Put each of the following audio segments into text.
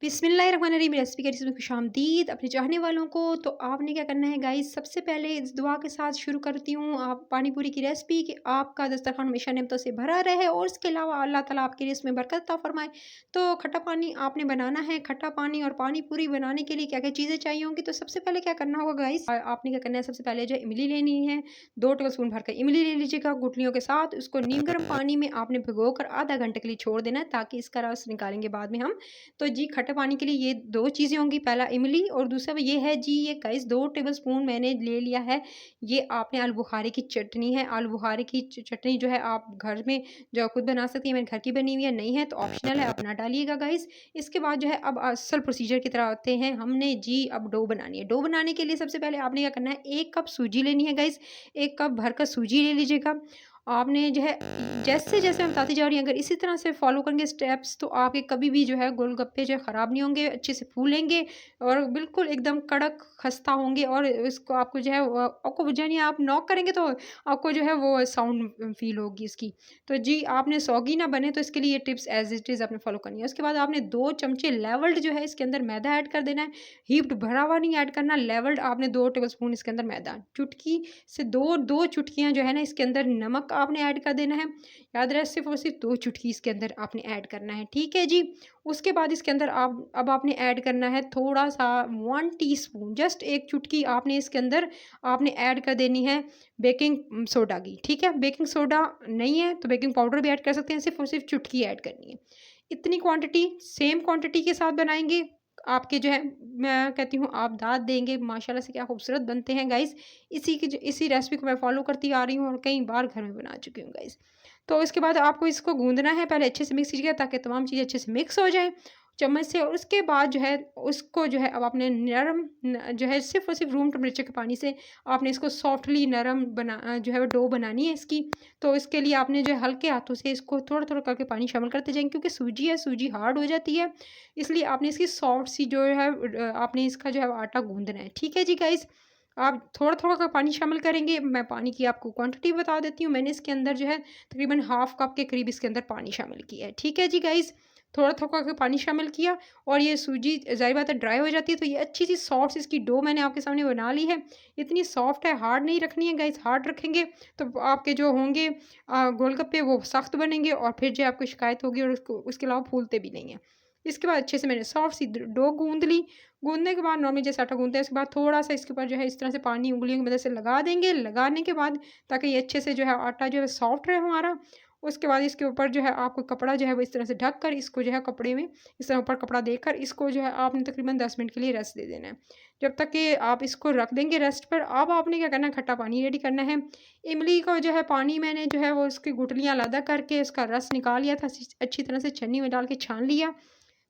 बिस्मिल्लाहिर्रहमानिर्रहीम रेसिपी की में खुशामदीद अपने चाहने वालों को। तो आपने क्या करना है गाइस, सबसे पहले इस दुआ के साथ शुरू करती हूँ आप पानी पूरी की रेसिपी कि आपका दस्तरखान हमेशा नेमतों से भरा रहे और इसके अलावा अल्लाह ताला आपके लिए इसमें बरकत अता फरमाए। तो खट्टा पानी आपने बनाना है। खट्टा पानी और पानी पूरी बनाने के लिए क्या क्या चीज़ें चाहिए होंगी, तो सबसे पहले क्या करना होगा गाइस, आपने क्या करना है, सबसे पहले जो है इमली लेनी है। 2 टेबल स्पून भर कर इमली ले लीजिएगा गुठलियों के साथ। उसको नीम गर्म पानी में आपने भिगो कर आधा घंटे के लिए छोड़ देना है, ताकि इसका रस निकालेंगे बाद में हम। तो जी खट्टे पानी के लिए ये 2 चीज़ें होंगी, पहला इमली और दूसरा ये है जी, ये गाइस 2 टेबल स्पून मैंने ले लिया है। ये आपने आलू बुखारे की चटनी है। आलू बुखारे की च चटनी जो है आप घर में जो खुद बना सकती हैं, मेरे घर की बनी हुई है, नहीं है तो ऑप्शनल है, आप ना डालिएगा गाइस। इसके बाद जो है अब असल प्रोसीजर की तरह आते हैं। हमने जी अब डो बनानी है। डो बनाने के लिए सबसे पहले आपने क्या करना है, 1 कप सूजी लेनी है गाइस। 1 कप भरकर सूजी ले लीजिएगा। आपने जो है जैसे-जैसे मैं बताती जा रही हूँ, अगर इसी तरह से फ़ॉलो करेंगे स्टेप्स, तो आपके कभी भी जो है गोलगप्पे जो है ख़राब नहीं होंगे, अच्छे से फूलेंगे और बिल्कुल एकदम कड़क खस्ता होंगे। और इसको आपको जो है आपको यानी आप नॉक करेंगे तो आपको जो है वो साउंड फ़ील होगी इसकी। तो जी आपने सौगी ना बने, तो इसके लिए ये टिप्स एज़ इट इज़ आपने फ़ॉलो करनी है। उसके बाद आपने 2 चमचे लेवल्ड जो है इसके अंदर मैदा ऐड कर देना है। हीप्ड भरा हुआ नहीं ऐड करना, लेवल्ड आपने 2 टेबल स्पून इसके अंदर मैदा, चुटकी से 2 चुटकियाँ जो है ना इसके अंदर नमक आपने ऐड कर देना है। याद रहे सिर्फ़ और सिर्फ़ 2 चुटकी इसके अंदर आपने ऐड करना है, ठीक है जी। उसके बाद इसके अंदर आप अब आपने ऐड करना है थोड़ा-सा 1 टीस्पून, जस्ट 1 चुटकी आपने इसके अंदर आपने ऐड कर देनी है बेकिंग सोडा की, ठीक है। बेकिंग सोडा नहीं है तो बेकिंग पाउडर भी ऐड कर सकते हैं, सिर्फ़ और सिर्फ़ चुटकी ऐड करनी है। इतनी क्वांटिटी, सेम क्वांटिटी के साथ बनाएँगे, आपके जो है मैं कहती हूँ आप दाद देंगे माशाल्लाह से, क्या खूबसूरत बनते हैं गाइस। इसी रेसिपी को मैं फ़ॉलो करती आ रही हूँ और कई बार घर में बना चुकी हूँ गाइस। तो इसके बाद आपको इसको गूँदना है, पहले अच्छे से मिक्स कीजिएगा ताकि तमाम चीज़ें अच्छे से मिक्स हो जाएँ चम्मच से। और उसके बाद जो है उसको जो है अब आपने नरम न जो है सिर्फ़ और सिर्फ़ रूम टेम्परेचर के पानी से आपने इसको सॉफ्टली नरम जो है वो डो बनानी है इसकी। तो इसके लिए आपने जो है हल्के हाथों से इसको थोड़ा-थोड़ा करके पानी शामिल करते जाएँगे, क्योंकि सूजी है, सूजी हार्ड हो जाती है। इसलिए आपने इसकी सॉफ्ट सी जो है आपने इसका जो है आटा गूँदना है। ठीक है जी गाइज़? आप थोड़ा-थोड़ा का पानी शामिल करेंगे। मैं पानी की आपको क्वांटिटी बता देती हूँ। मैंने इसके अंदर जो है तकरीबन हाफ़ कप के करीब इसके अंदर पानी शामिल किया है। ठीक है जी गाइज़? थोड़ा-थोड़ा करके पानी शामिल किया और ये सूजी ज़ाहिर बात है ड्राई हो जाती है, तो ये अच्छी सी सॉफ्ट सी इसकी डो मैंने आपके सामने बना ली है। इतनी सॉफ्ट है, हार्ड नहीं रखनी है गाइज़, हार्ड रखेंगे तो आपके जो होंगे गोलगप्पे वो सख्त बनेंगे और फिर जो है आपको शिकायत होगी और उसके अलावा फूलते भी नहीं हैं। इसके बाद अच्छे से मैंने सॉफ्ट सी डो गूँध ली। गूँधने के बाद नॉर्मली जैसे आटा गूँधते हैं, उसके बाद थोड़ा-सा इसके ऊपर जो है इस तरह से पानी उँगलियों की मदद से लगा देंगे। लगाने के बाद ताकि ये अच्छे से जो है आटा जो है सॉफ्ट रहे हमारा। उसके बाद इसके ऊपर जो है आपको कपड़ा जो है वो इस तरह से ढक कर इसको जो है कपड़े में इस तरह ऊपर कपड़ा देकर इसको जो है आपने तकरीबन 10 मिनट के लिए रेस्ट दे देना है। जब तक कि आप इसको रख देंगे रेस्ट पर, अब आपने क्या करना है, खट्टा पानी रेडी करना है। इमली का जो है पानी मैंने जो है वो उसकी गुठलियाँ अलग करके उसका रस निकाल लिया था, अच्छी तरह से छन्नी में डाल के छान लिया।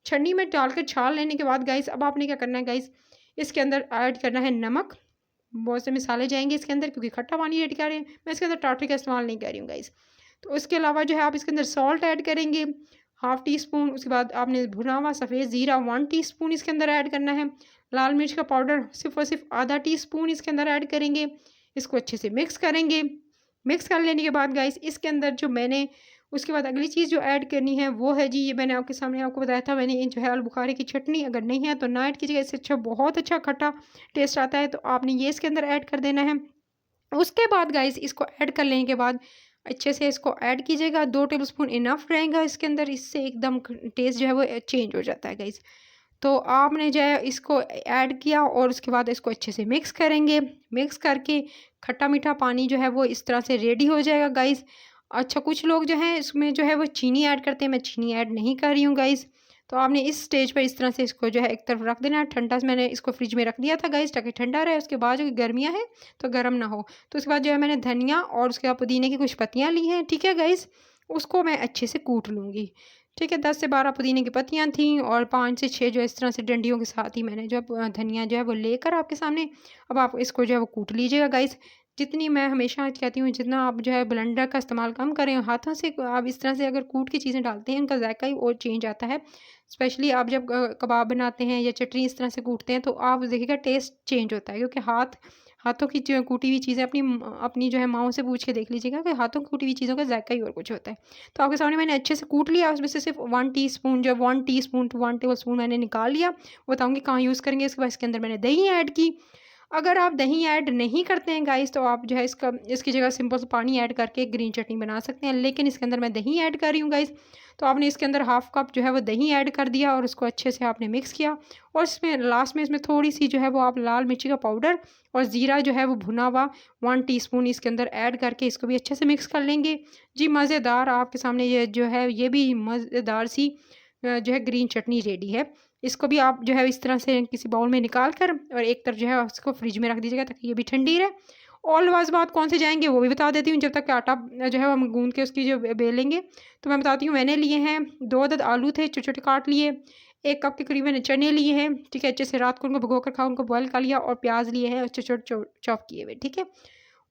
छन्नी में डाल के छान लेने के बाद गाइस, अब आपने क्या करना है गाइस, इसके अंदर ऐड करना है नमक। बहुत से मसाले जाएँगे इसके अंदर, क्योंकि खट्टा पानी ऐड कर रहे हैं। मैं इसके अंदर टाटरी का इस्तेमाल नहीं कर रही हूँ गाइस। तो उसके अलावा जो है आप इसके अंदर सॉल्ट ऐड करेंगे, हाफ़ टी स्पून। उसके बाद आपने भुना हुआ सफ़ेद ज़ीरा 1 टीस्पून इसके अंदर ऐड करना है। लाल मिर्च का पाउडर सिर्फ़ और सिर्फ़ आधा टीस्पून इसके अंदर ऐड करेंगे। इसको अच्छे से मिक्स करेंगे। मिक्स कर लेने के बाद गाइस, इसके अंदर जो मैंने उसके बाद अगली चीज़ जो ऐड करनी है वो है जी, ये मैंने आपके सामने आपको बताया था, मैंने ये जो है आलू बुखारे की चटनी, अगर नहीं है तो ना ऐड कीजिएगा, इससे अच्छा बहुत अच्छा खट्टा टेस्ट आता है, तो आपने ये इसके अंदर ऐड कर देना है। उसके बाद गाइस, इसको ऐड कर लेने के बाद अच्छे से इसको ऐड कीजिएगा। 2 टेबलस्पून इनफ रहेगा इसके अंदर, इससे एकदम टेस्ट जो है वो चेंज हो जाता है गाइस। तो आपने जो है इसको ऐड किया और उसके बाद इसको अच्छे से मिक्स करेंगे। मिक्स करके खट्टा मीठा पानी जो है वो इस तरह से रेडी हो जाएगा गाइस। अच्छा, कुछ लोग जो हैं इसमें जो है वो चीनी ऐड करते हैं, मैं चीनी ऐड नहीं कर रही हूँ गाइस। तो आपने इस स्टेज पर इस तरह से इसको जो है एक तरफ रख देना है। ठंडा से मैंने इसको फ्रिज में रख दिया था गाइस, ताकि ठंडा रहे, उसके बाद जो गर्मियाँ हैं तो गर्म ना हो। तो उसके बाद जो है मैंने धनिया और उसके बाद पुदीने की कुछ पत्तियाँ ली हैं, ठीक है गाइस? उसको मैं अच्छे से कूट लूँगी। ठीक है, 10 से 12 पुदीने की पत्तियाँ थीं और 5 से 6 जो इस तरह से डंडियों के साथ ही मैंने जो धनिया जो है वो लेकर आपके सामने, अब आप इसको जो है वो कूट लीजिएगा गाइस। जितनी मैं हमेशा कहती हूँ, जितना आप जो है ब्लेंडर का इस्तेमाल कम करें, हाथों से आप इस तरह से अगर कूट के चीज़ें डालते हैं, उनका जायका ही और चेंज आता है। स्पेशली आप जब कबाब बनाते हैं या चटनी इस तरह से कूटते हैं, तो आप देखिएगा टेस्ट चेंज होता है, क्योंकि हाथ हाथों की जो कूटी हुई चीज़ें अपनी जो है माँओं से पूछ के देख लीजिएगा कि हाथों की कूटी हुई चीज़ों का ज़ायका ही और कुछ होता है। तो आपके सामने मैंने अच्छे से कूट लिया, उसमें से सिर्फ़ 1 टीस्पून जो 1 टीस्पून टू 1 टेबलस्पून मैंने निकाल लिया। बताऊँगी कहाँ यूज़ करेंगे। इसके बाद इसके अंदर मैंने दही ऐड की। अगर आप दही ऐड नहीं करते हैं गाइस, तो आप जो है इसकी जगह सिंपल सा पानी ऐड करके ग्रीन चटनी बना सकते हैं, लेकिन इसके अंदर मैं दही ऐड कर रही हूँ गाइस। तो आपने इसके अंदर हाफ़ कप जो है वो दही ऐड कर दिया और उसको अच्छे से आपने मिक्स किया। और इसमें लास्ट में इसमें थोड़ी-सी जो है वो आप लाल मिर्ची का पाउडर और ज़ीरा जो है वो भुना हुआ 1 टीस्पून इसके अंदर ऐड करके इसको भी अच्छे से मिक्स कर लेंगे। जी, मज़ेदार आपके सामने ये जो है ये भी मज़ेदार सी जो है ग्रीन चटनी रेडी है। इसको भी आप जो है इस तरह से किसी बाउल में निकाल कर और एक तरफ जो है उसको फ्रिज में रख दीजिएगा ताकि ये भी ठंडी रहे। और वास बात कौन से जाएँगे वो भी बता देती हूँ, जब तक कि आटा जो है हम गूँध के उसकी जो बेलेंगे। तो मैं बताती हूँ, मैंने लिए हैं 2 अदद आलू थे छोटे-छोटे काट लिए, 1 कप के करीब मैंने चने लिए हैं, ठीक है? अच्छे से रात को उनको भिगो कर उनको बॉयल कर लिया और प्याज़ लिए हैं छोटे-छोटे चॉप किए हुए, ठीक है?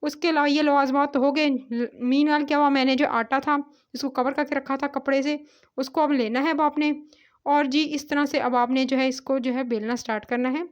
उसके अलावा ये लवाज़मात तो हो गए। मीनवाइल क्या हुआ, मैंने जो आटा था इसको कवर करके रखा था कपड़े से, उसको अब लेना है अब आपने। और जी इस तरह से अब आपने जो है इसको जो है बेलना स्टार्ट करना है।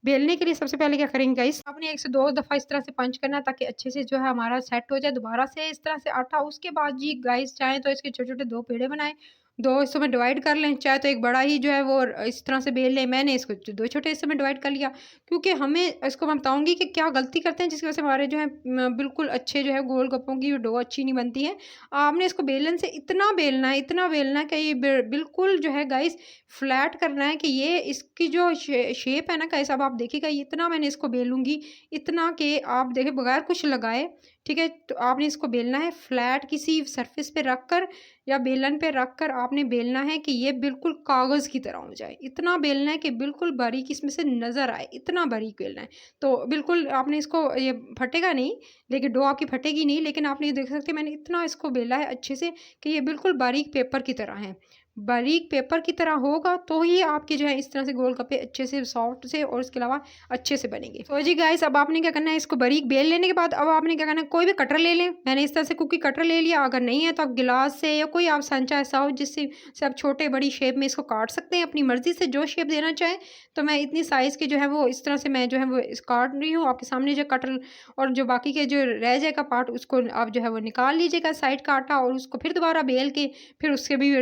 बेलने के लिए सबसे पहले क्या करेंगे गाइस, आपने 1 से 2 दफ़ा इस तरह से पंच करना है ताकि अच्छे से जो है हमारा सेट हो जाए दोबारा से इस तरह से आटा। उसके बाद जी गाइस चाहें तो इसके छोटे-छोटे 2 पेड़े बनाएँ, 2 हिस्सों में डिवाइड कर लें, चाहे तो एक बड़ा ही जो है वो इस तरह से बेल लें। मैंने इसको 2 छोटे हिस्सों में डिवाइड कर लिया, क्योंकि हमें इसको मैं बताऊँगी कि क्या गलती करते हैं जिसकी वज़ह से हमारे जो है बिल्कुल अच्छे जो है गोलगप्पों की डो अच्छी नहीं बनती है। आपने इसको बेलन से इतना बेलना है कि ये बिल्कुल जो है गाइस फ्लैट करना है कि ये इसकी जो शेप है ना गाइस, अब आप देखिएगा इतना मैंने इसको बेलूँगी, इतना कि आप देखिए बगैर कुछ लगाए, ठीक है? तो आपने इसको बेलना है फ्लैट किसी सरफेस पे रख कर या बेलन पे रख कर आपने बेलना है कि ये बिल्कुल कागज़ की तरह हो जाए। इतना बेलना है कि बिल्कुल बारीक इसमें से नज़र आए, इतना बारीक बेलना है। तो बिल्कुल आपने इसको ये फटेगा नहीं, लेकिन डो आपकी फटेगी नहीं, लेकिन आप ये देख सकते हैं मैंने इतना इसको बेला है अच्छे से कि ये बिल्कुल बारीक पेपर की तरह है। बारीक पेपर की तरह होगा तो ही आपके जो है इस तरह से गोलगप्पे अच्छे से सॉफ्ट से और इसके अलावा अच्छे से बनेंगे। तो जी गाइस अब आपने क्या करना है, इसको बारीक बेल लेने के बाद अब आपने क्या करना है, कोई भी कटर ले लें। मैंने इस तरह से कुकी कटर ले लिया, अगर नहीं है तो आप गिलास से या कोई आप सांचा ऐसा हो जिससे से आप छोटे बड़ी शेप में इसको काट सकते हैं अपनी मर्ज़ी से जो शेप देना चाहें। तो मैं इतनी साइज़ की जो है वो इस तरह से मैं जो है वो काट रही हूँ आपके सामने जो कटर। और जो बाकी के जो रह जाएगा पार्ट उसको आप जो है वो निकाल लीजिएगा साइड का आटा और उसको फिर दोबारा बेल के फिर उसके भी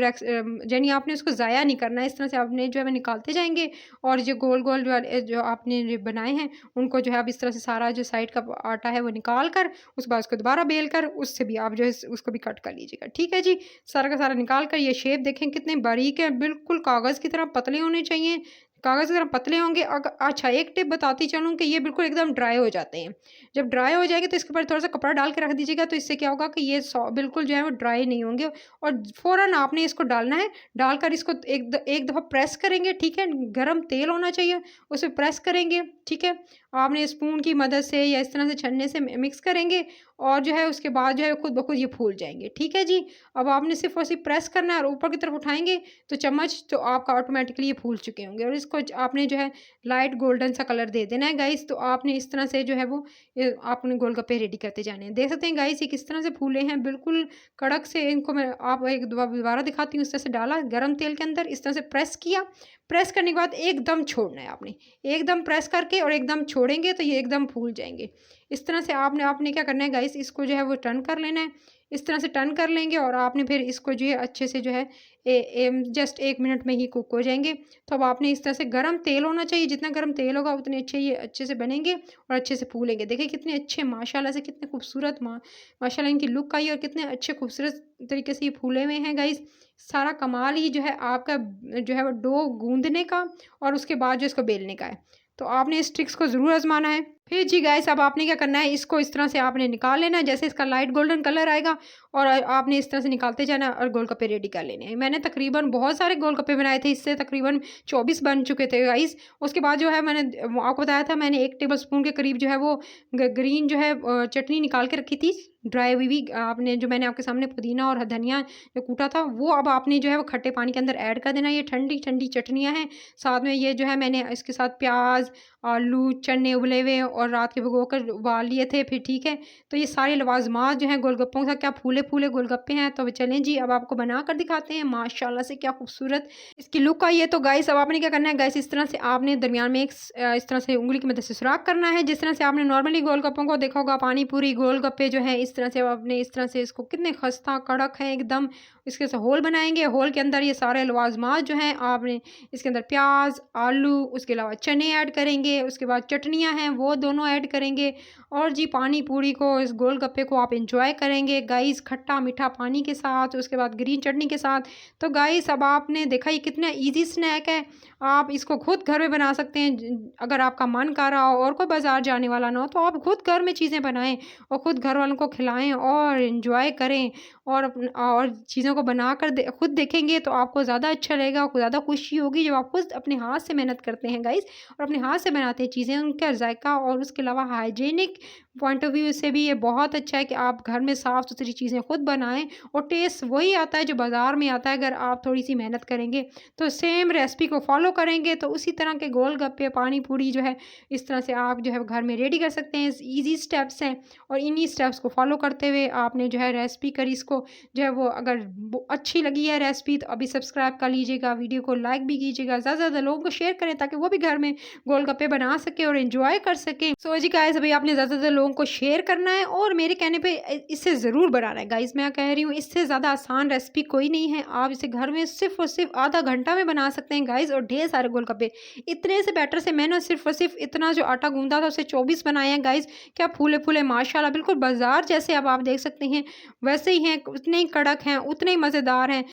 यानी आपने उसको ज़ाया नहीं करना है। इस तरह से आपने जो है वो निकालते जाएँगे और जो गोल-गोल जो आपने जो बनाए हैं, उनको जो है आप इस तरह से सारा जो साइड का आटा है वो निकाल कर, उसके बाद उसको दोबारा बेल कर उससे भी आप जो है उसको भी कट कर लीजिएगा। ठीक है जी? सारा का सारा निकाल कर ये शेप देखें कितने बारीक है, बिल्कुल कागज़ की तरह पतले होने चाहिए। कागज़ की तरह पतले होंगे। अच्छा एक टिप बताती चलूँ कि ये बिल्कुल एकदम ड्राई हो जाते हैं। जब ड्राई हो जाएँगे तो इसके ऊपर थोड़ा-सा कपड़ा डाल के रख दीजिएगा, तो इससे क्या होगा कि ये बिल्कुल जो है वो ड्राई नहीं होंगे। और फ़ौरन आपने इसको डालना है, डालकर इसको एक दफ़ा प्रेस करेंगे, ठीक है? गरम तेल होना चाहिए, उसे प्रेस करेंगे, ठीक है? आपने स्पून की मदद से या इस तरह से छन्ने से मिक्स करेंगे और जो है उसके बाद जो है खुद ब खुद ये फूल जाएँगे, ठीक है जी? अब आपने सिर्फ़ ऐसे ही प्रेस करना है और ऊपर की तरफ उठाएँगे तो चम्मच तो आपका ऑटोमेटिकली ये फूल चुके होंगे और इसको आपने जो है लाइट गोल्डन सा कलर दे देना है गाइस। तो आपने इस तरह से जो है वो आपने गोलगप्पे रेडी करते जाने हैं। देख सकते हैं गाइस ये किस तरह से फूले हैं, बिल्कुल कड़क से। इनको मैं आप एक दोबारा दिखाती हूँ। इस तरह से डाला गरम तेल के अंदर, इस तरह से प्रेस किया। प्रेस करने के बाद एकदम छोड़ना है आपने। एकदम प्रेस करके और एकदम छोड़ेंगे तो ये एकदम फूल जाएँगे। इस तरह से आपने आपने क्या करना है गाइस, इसको जो है वो टर्न कर लेना है। इस तरह से टर्न कर लेंगे और आपने फिर इसको जो है अच्छे से जो है जस्ट 1 मिनट में ही कुक हो जाएँगे। तो अब आपने इस तरह से गरम तेल होना चाहिए, जितना गरम तेल होगा उतने अच्छे ये अच्छे से बनेंगे और अच्छे से फूलेंगे। देखिए कितने अच्छे माशाल्लाह से कितने खूबसूरत माशाल्लाह इनकी लुक आई और कितने अच्छे खूबसूरत तरीके से ये फूले हुए हैं गाइस। सारा कमाल ही जो है आपका जो है वो डो गूँदने का और उसके बाद जो इसको बेलने का है। तो आपने इस ट्रिक्स को ज़रूर आज़माना है। फिर जी गाइस अब आपने क्या करना है, इसको इस तरह से आपने निकाल लेना है। जैसे इसका लाइट गोल्डन कलर आएगा और आपने इस तरह से निकालते जाना है और गोलगप्पे रेडी कर लेने हैं। मैंने तकरीबन बहुत सारे गोलगप्पे बनाए थे, इससे तकरीबन 24 बन चुके थे गाइस। उसके बाद जो है मैंने आपको बताया था, मैंने 1 टेबलस्पून के करीब जो है वो ग्रीन जो है चटनी निकाल के रखी थी ड्राई हुई हुई। आपने जो मैंने आपके सामने पुदीना और धनिया जो कूटा था वो अब आपने जो है वो खट्टे पानी के अंदर ऐड कर देना। ये ठंडी ठंडी चटनियाँ हैं। साथ में ये जो है मैंने इसके साथ प्याज, आलू, चने उबले हुए और रात के भिगोकर उबाल लिए थे फिर, ठीक है। तो ये सारे लवाज़मात जो हैं गोलगप्पों के साथ, क्या फूले-फूले गोलगप्पे हैं। तो चलें जी, अब आपको बनाकर दिखाते हैं। माशाल्लाह से क्या खूबसूरत इसकी लुक आई है। तो गाइस अब आपने क्या करना है गाइस, इस तरह से आपने दरमियान में इस तरह से ऊँगली की मदद से सुराख करना है। जिस तरह से आपने नॉर्मली गोलगप्पों को देखा होगा, पानी पूरी, गोलगप्पे जो हैं इस तरह से आपने इस तरह से इसको कितने खस्ता कड़क हैं एकदम, इसके से होल बनाएँगे। होल के अंदर ये सारे लवाज़मात जो हैं आपने इसके अंदर प्याज़, आलू, उसके अलावा चने ऐड करेंगे, उसके बाद चटनियाँ हैं वो दोनों ऐड करेंगे और जी पानी पूरी को, इस गोलगप्पे को आप एन्जॉय करेंगे गाइस खट्टा-मीठा पानी के साथ, उसके बाद ग्रीन चटनी के साथ। तो गाइस अब आपने देखा ये कितना ईज़ी स्नैक है। आप इसको खुद घर में बना सकते हैं। अगर आपका मन कर रहा हो और कोई बाज़ार जाने वाला ना हो, तो आप खुद घर में चीज़ें बनाएँ और खुद घर वालों को खिलाएँ और एन्जॉय करें और चीज़ों को बनाकर खुद देखेंगे तो आपको ज़्यादा अच्छा लगेगा, आपको ज़्यादा खुशी होगी जब आप खुद अपने हाथ से मेहनत करते हैं गाइस और अपने हाथ से बनाते हैं चीज़ें, उनका जायका और उसके अलावा हाइजीनिक पॉइंट ऑफ व्यू से भी ये बहुत अच्छा है कि आप घर में साफ़-सुथरी चीज़ें खुद बनाएँ और टेस्ट वही आता है जो बाज़ार में आता है अगर आप थोड़ी-सी मेहनत करेंगे। तो सेम रेसिपी को फ़ॉलो करेंगे तो उसी तरह के गोलगप्पे, पानी पूरी जो है इस तरह से आप जो है घर में रेडी कर सकते हैं। ईज़ी स्टेप्स हैं और इन्हीं स्टेप्स को फ़ॉलो करते हुए आपने जो है रेसिपी करी, इसको जो है वो अगर वो अच्छी लगी है रेसिपी तो अभी सब्सक्राइब कर लीजिएगा, वीडियो को लाइक भी कीजिएगा, ज़्यादा से ज़्यादा लोगों को शेयर करें ताकि वो भी घर में गोलगप्पे बना सकें और एंजॉय कर सकें। सो जी गाइस अभी आपने ज़्यादा से ज़्यादा लोगों को शेयर करना है और मेरे कहने पे इसे ज़रूर बनाना है गाइस। मैं कह रही हूँ इससे ज़्यादा आसान रेसिपी कोई नहीं है। आप इसे घर में सिर्फ़ और सिर्फ़ आधा घंटा में बना सकते हैं गाइस और ढेर सारे गोलगप्पे। इतने से बेटर से मैंने सिर्फ़ और सिर्फ़ इतना जो आटा गूँधा था उससे 24 बनाए हैं गाइस। क्या फूले-फूले माशाल्लाह बिल्कुल बाज़ार जैसे अब आप देख सकते हैं वैसे ही हैं, उतने ही कड़क हैं, उतने ही मज़ेदार हैं।